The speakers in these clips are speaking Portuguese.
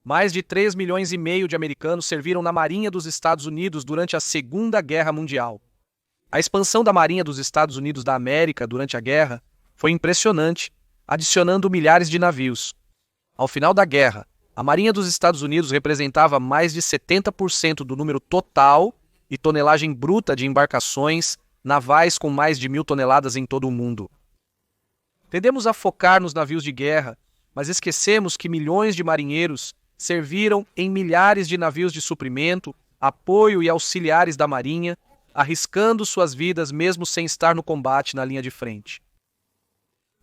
Mais de 3,5 milhões de americanos serviram na Marinha dos Estados Unidos durante a Segunda Guerra Mundial. A expansão da Marinha dos Estados Unidos da América durante a guerra foi impressionante, adicionando milhares de navios. Ao final da guerra, a Marinha dos Estados Unidos representava mais de 70% do número total e tonelagem bruta de embarcações navais com mais de 1.000 toneladas em todo o mundo. Tendemos a focar nos navios de guerra, mas esquecemos que milhões de marinheiros serviram em milhares de navios de suprimento, apoio e auxiliares da Marinha, arriscando suas vidas mesmo sem estar no combate na linha de frente.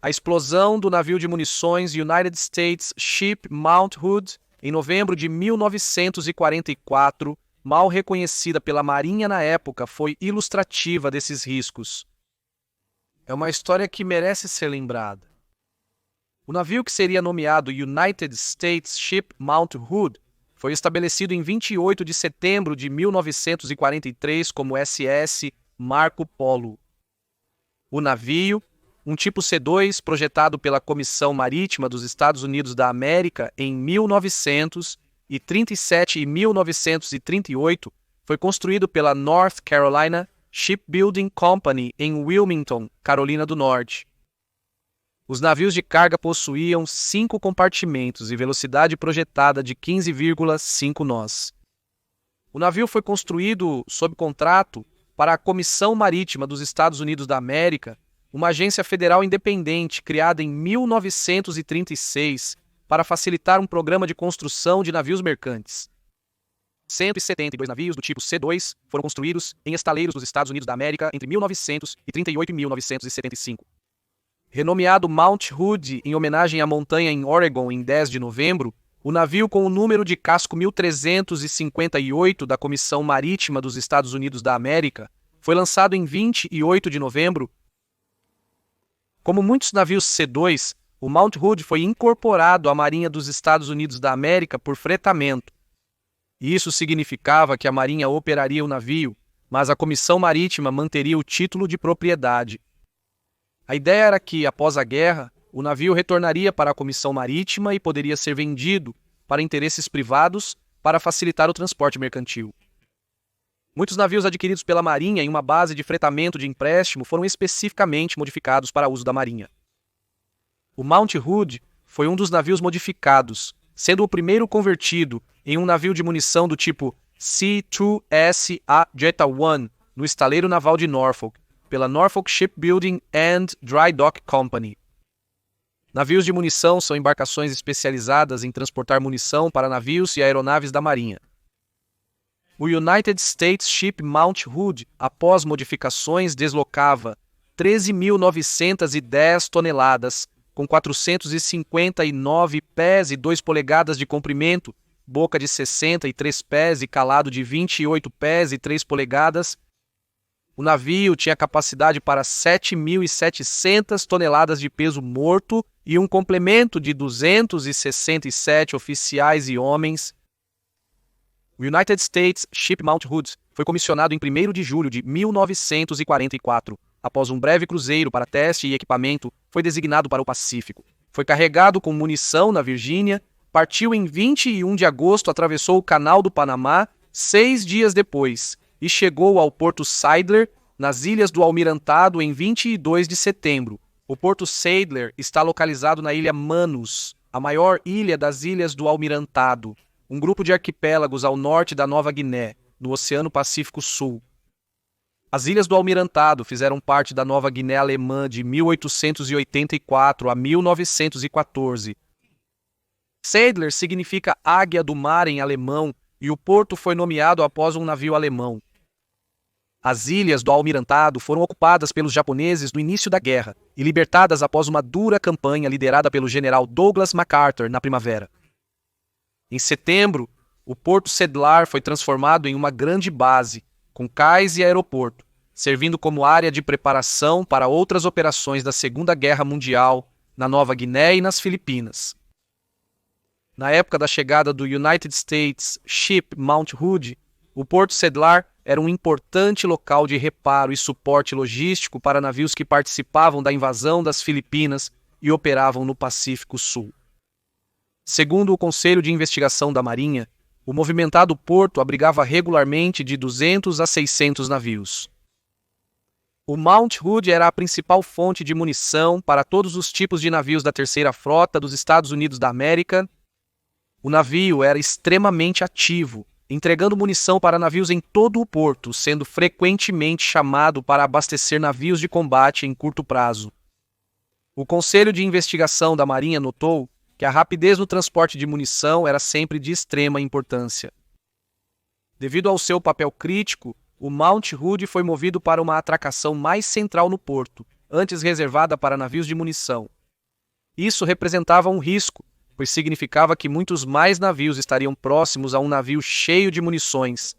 A explosão do navio de munições United States Ship Mount Hood, em novembro de 1944, mal reconhecida pela Marinha na época, foi ilustrativa desses riscos. É uma história que merece ser lembrada. O navio, que seria nomeado United States Ship Mount Hood, foi estabelecido em 28 de setembro de 1943 como SS Marco Polo. O navio, um tipo C-2 projetado pela Comissão Marítima dos Estados Unidos da América em 1937 e 1938, foi construído pela North Carolina Shipbuilding Company em Wilmington, Carolina do Norte. Os navios de carga possuíam 5 compartimentos e velocidade projetada de 15,5 nós. O navio foi construído sob contrato para a Comissão Marítima dos Estados Unidos da América, uma agência federal independente criada em 1936 para facilitar um programa de construção de navios mercantes. 172 navios do tipo C-2 foram construídos em estaleiros dos Estados Unidos da América entre 1938 e 1975. Renomeado Mount Hood em homenagem à montanha em Oregon em 10 de novembro, o navio com o número de casco 1358 da Comissão Marítima dos Estados Unidos da América foi lançado em 28 de novembro. Como muitos navios C-2, o Mount Hood foi incorporado à Marinha dos Estados Unidos da América por fretamento. Isso significava que a Marinha operaria o navio, mas a Comissão Marítima manteria o título de propriedade. A ideia era que, após a guerra, o navio retornaria para a Comissão Marítima e poderia ser vendido para interesses privados para facilitar o transporte mercantil. Muitos navios adquiridos pela Marinha em uma base de fretamento de empréstimo foram especificamente modificados para uso da Marinha. O Mount Hood foi um dos navios modificados, sendo o primeiro convertido em um navio de munição do tipo C-2S Jetta 1 no estaleiro naval de Norfolk, pela Norfolk Shipbuilding and Dry Dock Company. Navios de munição são embarcações especializadas em transportar munição para navios e aeronaves da Marinha. O United States Ship Mount Hood, após modificações, deslocava 13.910 toneladas, com 459 pés e 2 polegadas de comprimento, boca de 63 pés e calado de 28 pés e 3 polegadas. O navio tinha capacidade para 7.700 toneladas de peso morto e um complemento de 267 oficiais e homens. O United States Ship Mount Hood foi comissionado em 1º de julho de 1944. Após um breve cruzeiro para teste e equipamento, foi designado para o Pacífico. Foi carregado com munição na Virgínia, partiu em 21 de agosto, atravessou o Canal do Panamá 6 dias depois e chegou ao Porto Sadler, nas Ilhas do Almirantado, em 22 de setembro. O Porto Sadler está localizado na Ilha Manus, a maior ilha das Ilhas do Almirantado, um grupo de arquipélagos ao norte da Nova Guiné, no Oceano Pacífico Sul. As Ilhas do Almirantado fizeram parte da Nova Guiné Alemã de 1884 a 1914. Sadler significa Águia do Mar em alemão e o porto foi nomeado após um navio alemão. As Ilhas do Almirantado foram ocupadas pelos japoneses no início da guerra e libertadas após uma dura campanha liderada pelo general Douglas MacArthur na primavera. Em setembro, o Porto Sadler foi transformado em uma grande base, com cais e aeroporto, servindo como área de preparação para outras operações da Segunda Guerra Mundial na Nova Guiné e nas Filipinas. Na época da chegada do United States Ship Mount Hood, o Porto Sadler era um importante local de reparo e suporte logístico para navios que participavam da invasão das Filipinas e operavam no Pacífico Sul. Segundo o Conselho de Investigação da Marinha, o movimentado porto abrigava regularmente de 200 a 600 navios. O Mount Hood era a principal fonte de munição para todos os tipos de navios da Terceira Frota dos Estados Unidos da América. O navio era extremamente ativo, entregando munição para navios em todo o porto, sendo frequentemente chamado para abastecer navios de combate em curto prazo. O Conselho de Investigação da Marinha notou que a rapidez no transporte de munição era sempre de extrema importância. Devido ao seu papel crítico, o Mount Hood foi movido para uma atracação mais central no porto, antes reservada para navios de munição. Isso representava um risco, pois significava que muitos mais navios estariam próximos a um navio cheio de munições.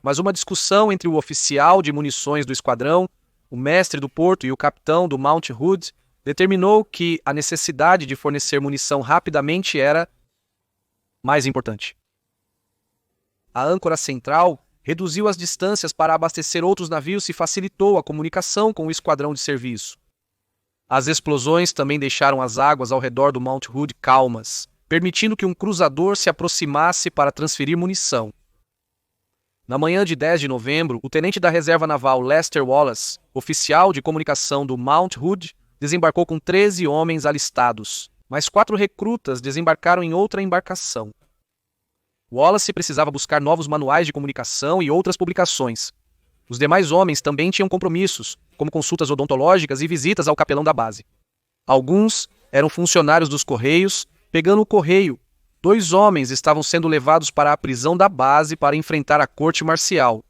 Mas uma discussão entre o oficial de munições do esquadrão, o mestre do porto e o capitão do Mount Hood determinou que a necessidade de fornecer munição rapidamente era mais importante. A âncora central reduziu as distâncias para abastecer outros navios e facilitou a comunicação com o esquadrão de serviço. As explosões também deixaram as águas ao redor do Mount Hood calmas, permitindo que um cruzador se aproximasse para transferir munição. Na manhã de 10 de novembro, o tenente da reserva naval Lester Wallace, oficial de comunicação do Mount Hood, desembarcou com 13 homens alistados, mas 4 recrutas desembarcaram em outra embarcação. Wallace precisava buscar novos manuais de comunicação e outras publicações. Os demais homens também tinham compromissos, como consultas odontológicas e visitas ao capelão da base. Alguns eram funcionários dos Correios, pegando o correio. 2 homens estavam sendo levados para a prisão da base para enfrentar a corte marcial.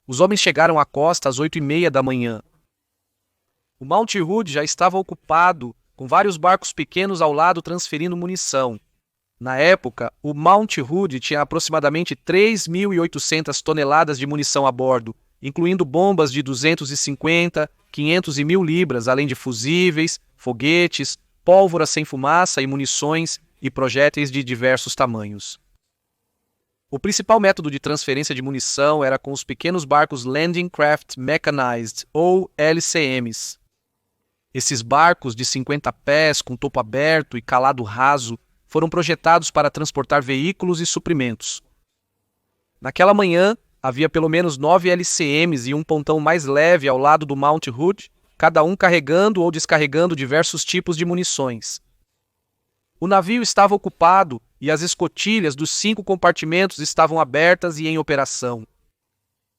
Os homens chegaram à costa às 8h30 da manhã. O Mount Hood já estava ocupado, com vários barcos pequenos ao lado transferindo munição. Na época, o Mount Hood tinha aproximadamente 3.800 toneladas de munição a bordo, incluindo bombas de 250, 500 e 1.000 libras, além de fusíveis, foguetes, pólvora sem fumaça e munições e projéteis de diversos tamanhos. O principal método de transferência de munição era com os pequenos barcos Landing Craft Mechanized, ou LCMs. Esses barcos de 50 pés, com topo aberto e calado raso, foram projetados para transportar veículos e suprimentos. Naquela manhã, havia pelo menos 9 LCMs e um pontão mais leve ao lado do Mount Hood, cada um carregando ou descarregando diversos tipos de munições. O navio estava ocupado e as escotilhas dos 5 compartimentos estavam abertas e em operação.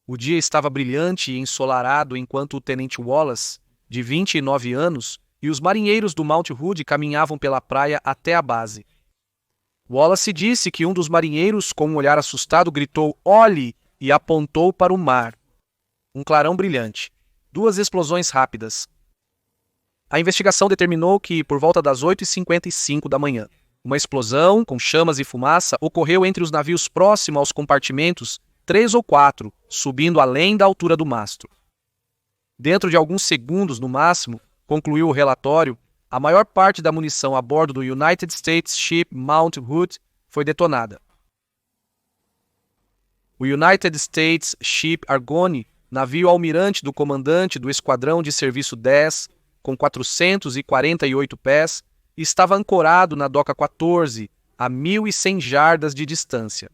O dia estava brilhante e ensolarado enquanto o tenente Wallace, de 29 anos, e os marinheiros do Mount Hood caminhavam pela praia até a base. Wallace disse que um dos marinheiros, com um olhar assustado, gritou "Olhe!" e apontou para o mar. Um clarão brilhante. 2 explosões rápidas. A investigação determinou que, por volta das 8h55 da manhã, uma explosão, com chamas e fumaça, ocorreu entre os navios próximos aos compartimentos 3 ou 4, subindo além da altura do mastro. Dentro de alguns segundos no máximo, concluiu o relatório, a maior parte da munição a bordo do United States Ship Mount Hood foi detonada. O United States Ship Argonne, navio almirante do comandante do Esquadrão de Serviço 10, com 448 pés, estava ancorado na doca 14, a 1.100 jardas de distância.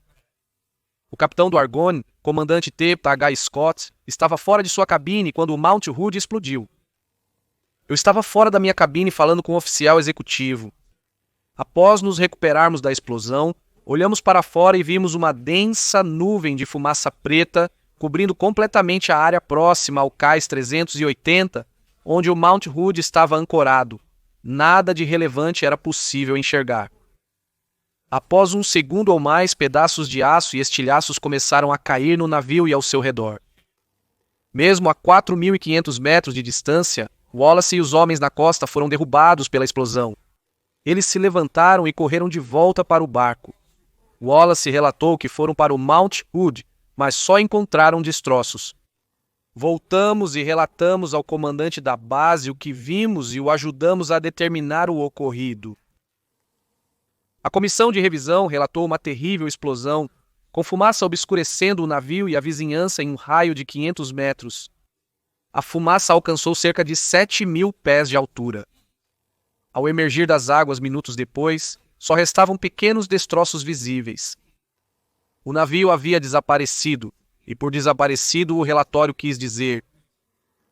O capitão do Argonne, comandante T.H. Scott, estava fora de sua cabine quando o Mount Hood explodiu. Eu estava fora da minha cabine falando com o oficial executivo. Após nos recuperarmos da explosão, olhamos para fora e vimos uma densa nuvem de fumaça preta cobrindo completamente a área próxima ao cais 380, onde o Mount Hood estava ancorado. Nada de relevante era possível enxergar. Após um segundo ou mais, pedaços de aço e estilhaços começaram a cair no navio e ao seu redor. Mesmo a 4.500 metros de distância, Wallace e os homens na costa foram derrubados pela explosão. Eles se levantaram e correram de volta para o barco. Wallace relatou que foram para o Mount Hood, mas só encontraram destroços. Voltamos e relatamos ao comandante da base o que vimos e o ajudamos a determinar o ocorrido. A comissão de revisão relatou uma terrível explosão, com fumaça obscurecendo o navio e a vizinhança em um raio de 500 metros. A fumaça alcançou cerca de 7.000 pés de altura. Ao emergir das águas minutos depois, só restavam pequenos destroços visíveis. O navio havia desaparecido, e por desaparecido o relatório quis dizer.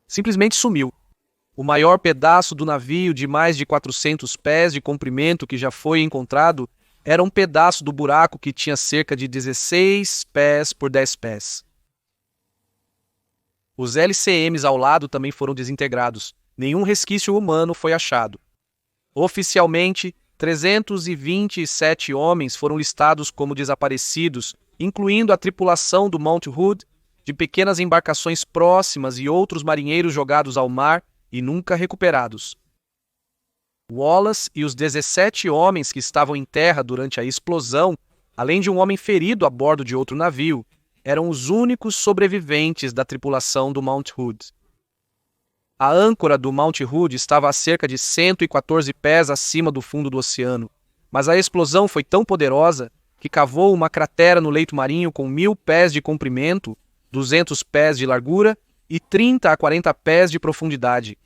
Simplesmente sumiu. O maior pedaço do navio de mais de 400 pés de comprimento que já foi encontrado era um pedaço do buraco que tinha cerca de 16 pés por 10 pés. Os LCMs ao lado também foram desintegrados. Nenhum resquício humano foi achado. Oficialmente, 327 homens foram listados como desaparecidos, incluindo a tripulação do Mount Hood, de pequenas embarcações próximas e outros marinheiros jogados ao mar e nunca recuperados. Wallace e os 17 homens que estavam em terra durante a explosão, além de um homem ferido a bordo de outro navio, eram os únicos sobreviventes da tripulação do Mount Hood. A âncora do Mount Hood estava a cerca de 114 pés acima do fundo do oceano, mas a explosão foi tão poderosa que cavou uma cratera no leito marinho com 1.000 pés de comprimento, 200 pés de largura e 30 a 40 pés de profundidade.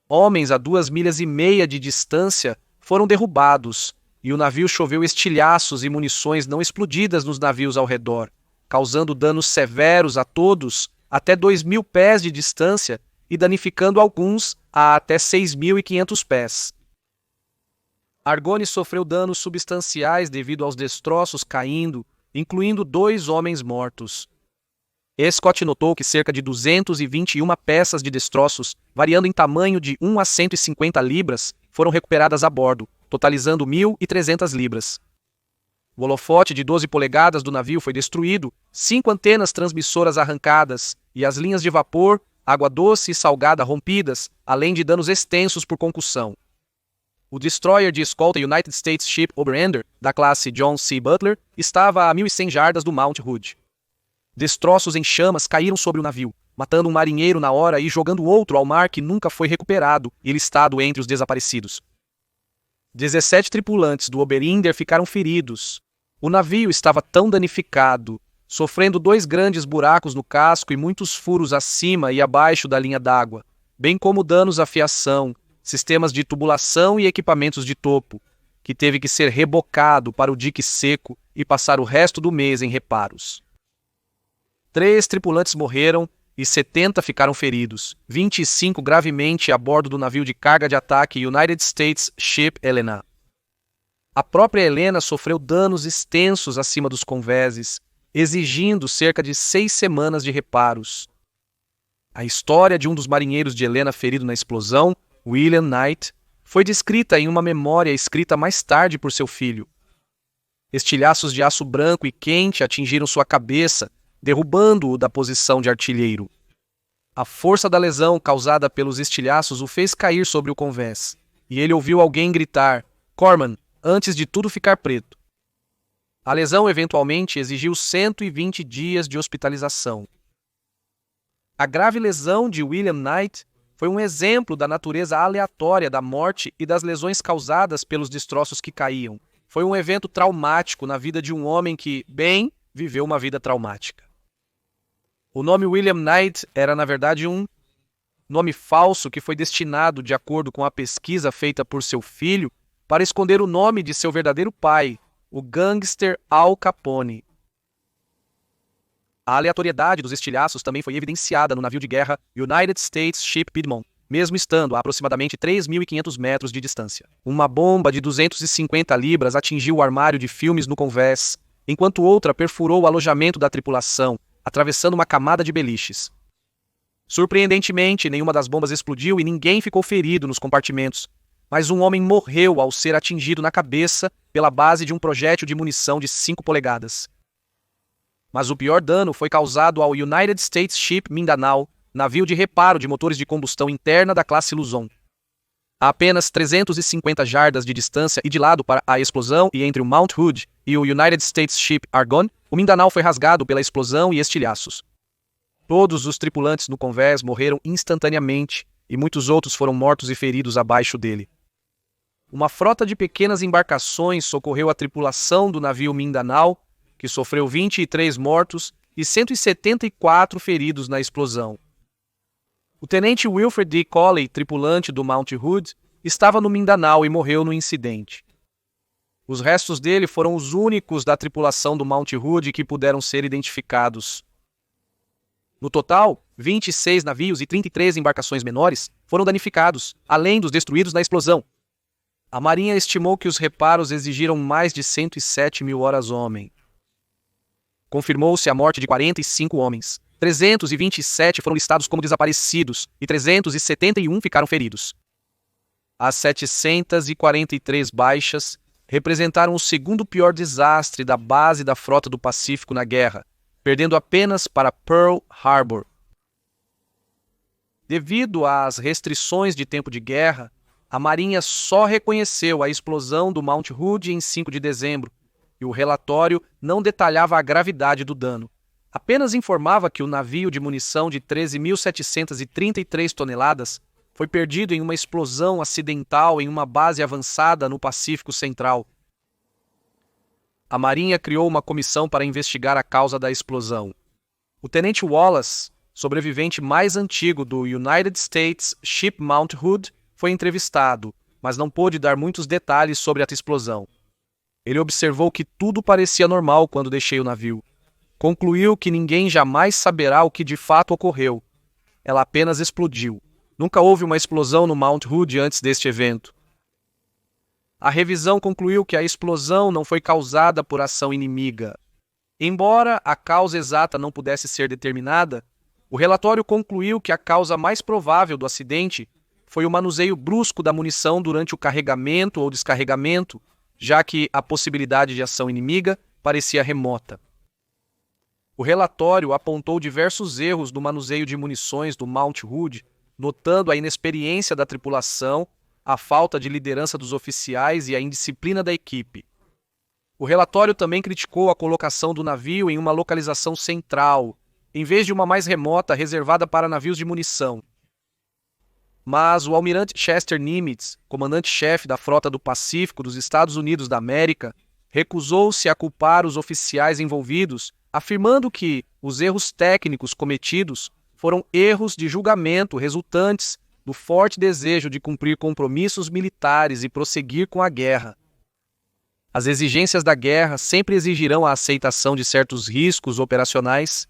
Homens a 2,5 milhas de distância foram derrubados e o navio choveu estilhaços e munições não explodidas nos navios ao redor, causando danos severos a todos até 2.000 pés de distância e danificando alguns a até 6.500 pés. Argone sofreu danos substanciais devido aos destroços caindo, incluindo 2 homens mortos. Scott notou que cerca de 221 peças de destroços, variando em tamanho de 1 a 150 libras, foram recuperadas a bordo, totalizando 1.300 libras. O holofote de 12 polegadas do navio foi destruído, 5 antenas transmissoras arrancadas e as linhas de vapor, água doce e salgada rompidas, além de danos extensos por concussão. O destroyer de escolta United States Ship Oberender, da classe John C. Butler, estava a 1.100 jardas do Mount Hood. Destroços em chamas caíram sobre o navio, matando um marinheiro na hora e jogando outro ao mar que nunca foi recuperado e listado entre os desaparecidos. 17 tripulantes do Oberender ficaram feridos. O navio estava tão danificado, sofrendo 2 grandes buracos no casco e muitos furos acima e abaixo da linha d'água, bem como danos à fiação, sistemas de tubulação e equipamentos de topo, que teve que ser rebocado para o dique seco e passar o resto do mês em reparos. 3 tripulantes morreram e 70 ficaram feridos, 25 gravemente a bordo do navio de carga de ataque United States Ship Helena. A própria Helena sofreu danos extensos acima dos convéses, exigindo cerca de 6 semanas de reparos. A história de um dos marinheiros de Helena ferido na explosão, William Knight, foi descrita em uma memória escrita mais tarde por seu filho. Estilhaços de aço branco e quente atingiram sua cabeça, derrubando-o da posição de artilheiro. A força da lesão causada pelos estilhaços o fez cair sobre o convés, e ele ouviu alguém gritar, "Corman, antes de tudo ficar preto." A lesão eventualmente exigiu 120 dias de hospitalização. A grave lesão de William Knight foi um exemplo da natureza aleatória da morte e das lesões causadas pelos destroços que caíam. Foi um evento traumático na vida de um homem que, bem, viveu uma vida traumática. O nome William Knight era, na verdade, um nome falso que foi destinado, de acordo com a pesquisa feita por seu filho, para esconder o nome de seu verdadeiro pai, o gangster Al Capone. A aleatoriedade dos estilhaços também foi evidenciada no navio de guerra United States Ship Piedmont, mesmo estando a aproximadamente 3.500 metros de distância. Uma bomba de 250 libras atingiu o armário de filmes no convés, enquanto outra perfurou o alojamento da tripulação, atravessando uma camada de beliches. Surpreendentemente, nenhuma das bombas explodiu e ninguém ficou ferido nos compartimentos, mas um homem morreu ao ser atingido na cabeça pela base de um projétil de munição de 5 polegadas. Mas o pior dano foi causado ao United States Ship Mindanao, navio de reparo de motores de combustão interna da classe Luzon. A apenas 350 jardas de distância e de lado para a explosão e entre o Mount Hood e o United States Ship Argonne, o Mindanao foi rasgado pela explosão e estilhaços. Todos os tripulantes no convés morreram instantaneamente e muitos outros foram mortos e feridos abaixo dele. Uma frota de pequenas embarcações socorreu a tripulação do navio Mindanao, que sofreu 23 mortos e 174 feridos na explosão. O tenente Wilfred D. Coley, tripulante do Mount Hood, estava no Mindanao e morreu no incidente. Os restos dele foram os únicos da tripulação do Mount Hood que puderam ser identificados. No total, 26 navios e 33 embarcações menores foram danificados, além dos destruídos na explosão. A Marinha estimou que os reparos exigiram mais de 107 mil horas-homem. Confirmou-se a morte de 45 homens. 327 foram listados como desaparecidos e 371 ficaram feridos. As 743 baixas representaram o segundo pior desastre da base da Frota do Pacífico na guerra, perdendo apenas para Pearl Harbor. Devido às restrições de tempo de guerra, a Marinha só reconheceu a explosão do Mount Hood em 5 de dezembro, e o relatório não detalhava a gravidade do dano. Apenas informava que o navio de munição de 13.733 toneladas foi perdido em uma explosão acidental em uma base avançada no Pacífico Central. A Marinha criou uma comissão para investigar a causa da explosão. O tenente Wallace, sobrevivente mais antigo do United States Ship Mount Hood, foi entrevistado, mas não pôde dar muitos detalhes sobre a explosão. Ele observou que tudo parecia normal quando deixei o navio. Concluiu que ninguém jamais saberá o que de fato ocorreu. Ela apenas explodiu. Nunca houve uma explosão no Mount Hood antes deste evento. A revisão concluiu que a explosão não foi causada por ação inimiga. Embora a causa exata não pudesse ser determinada, o relatório concluiu que a causa mais provável do acidente foi o manuseio brusco da munição durante o carregamento ou descarregamento, já que a possibilidade de ação inimiga parecia remota. O relatório apontou diversos erros no manuseio de munições do Mount Hood, notando a inexperiência da tripulação, a falta de liderança dos oficiais e a indisciplina da equipe. O relatório também criticou a colocação do navio em uma localização central, em vez de uma mais remota reservada para navios de munição. Mas o almirante Chester Nimitz, comandante-chefe da Frota do Pacífico dos Estados Unidos da América, recusou-se a culpar os oficiais envolvidos, afirmando que os erros técnicos cometidos foram erros de julgamento resultantes do forte desejo de cumprir compromissos militares e prosseguir com a guerra. As exigências da guerra sempre exigirão a aceitação de certos riscos operacionais.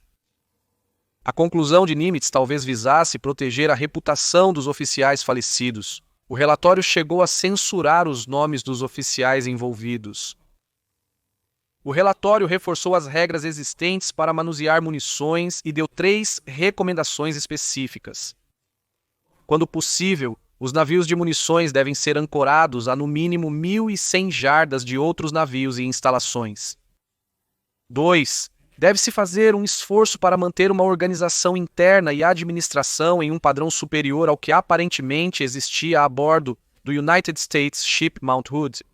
A conclusão de Nimitz talvez visasse proteger a reputação dos oficiais falecidos. O relatório chegou a censurar os nomes dos oficiais envolvidos. O relatório reforçou as regras existentes para manusear munições e deu 3 recomendações específicas. Quando possível, os navios de munições devem ser ancorados a no mínimo 1.100 jardas de outros navios e instalações. 2. Deve-se fazer um esforço para manter uma organização interna e administração em um padrão superior ao que aparentemente existia a bordo do United States Ship Mount Hood.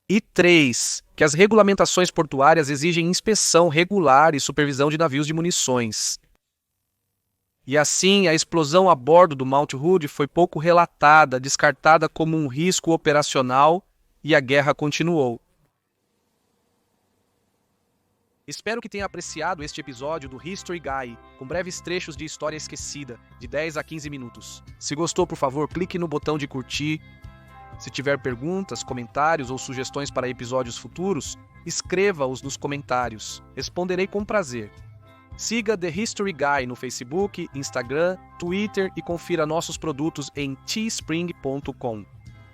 E 3. Que as regulamentações portuárias exigem inspeção regular e supervisão de navios de munições. E assim, a explosão a bordo do Mount Hood foi pouco relatada, descartada como um risco operacional, e a guerra continuou. Espero que tenha apreciado este episódio do History Guy, com breves trechos de história esquecida, de 10 a 15 minutos. Se gostou, por favor, clique no botão de curtir. Se tiver perguntas, comentários ou sugestões para episódios futuros, escreva-os nos comentários. Responderei com prazer. Siga The History Guy no Facebook, Instagram, Twitter e confira nossos produtos em teespring.com.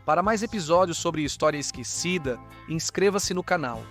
Para mais episódios sobre história esquecida, inscreva-se no canal.